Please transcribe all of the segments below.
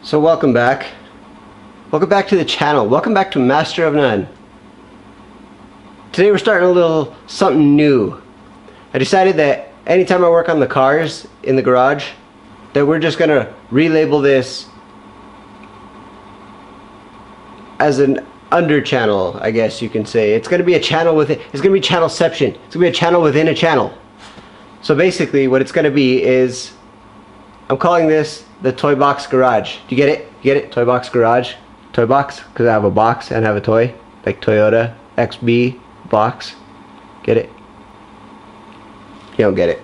So welcome back. Welcome back to the channel. Welcome back to Master of None. Today we're starting a little something new. I decided that anytime I work on the cars in the garage, that we're just gonna relabel this as an under channel, I guess you can say. It's gonna be a channel within, it's gonna be channelception. It's gonna be a channel within a channel. So basically what it's gonna be is, I'm calling this the TOY-bBOX Garage. Do you get it? You get it? TOY-bBOX Garage? TOY-bBOX, because I have a box and have a toy, like Toyota, XB, box. Get it? You don't get it.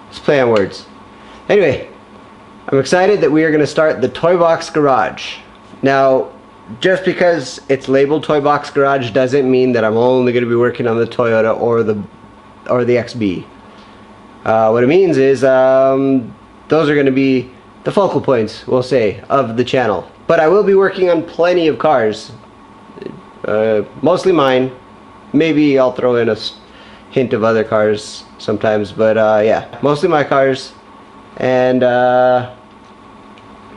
Let's play on words. Anyway, I'm excited that we are going to start the TOY-bBOX Garage. Now, just because it's labeled TOY-bBOX Garage doesn't mean that I'm only going to be working on the Toyota or the XB. What it means is those are going to be the focal points, we'll say, of the channel. But I will be working on plenty of cars, mostly mine. Maybe I'll throw in a hint of other cars sometimes, but yeah, mostly my cars. And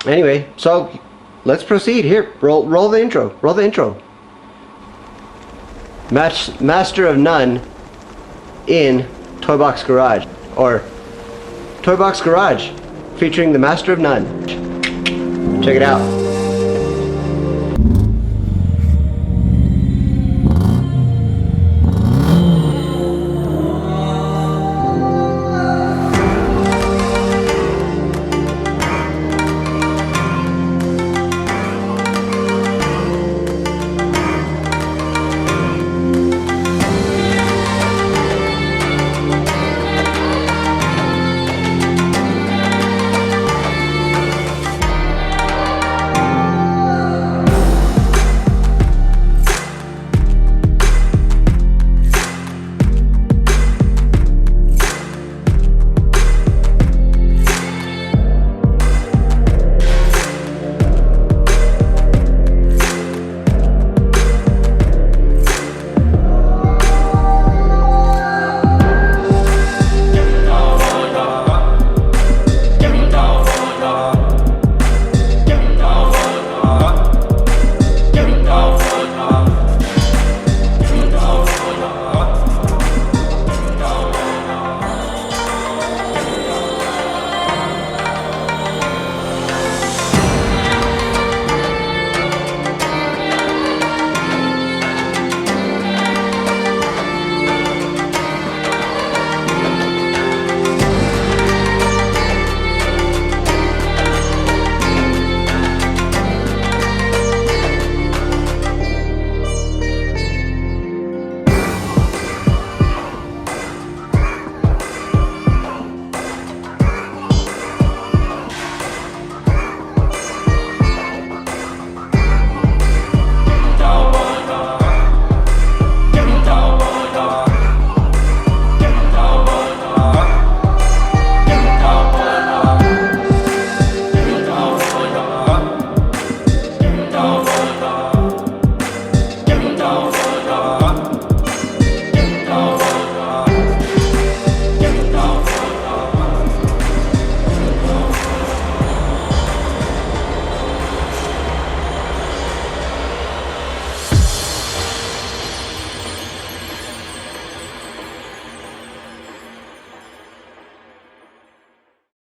anyway, so let's proceed. Here, roll the intro. Roll the intro. Master of None in TOY-bBOX Garage, or TOY-bBOX Garage featuring the Master of None. Check it out.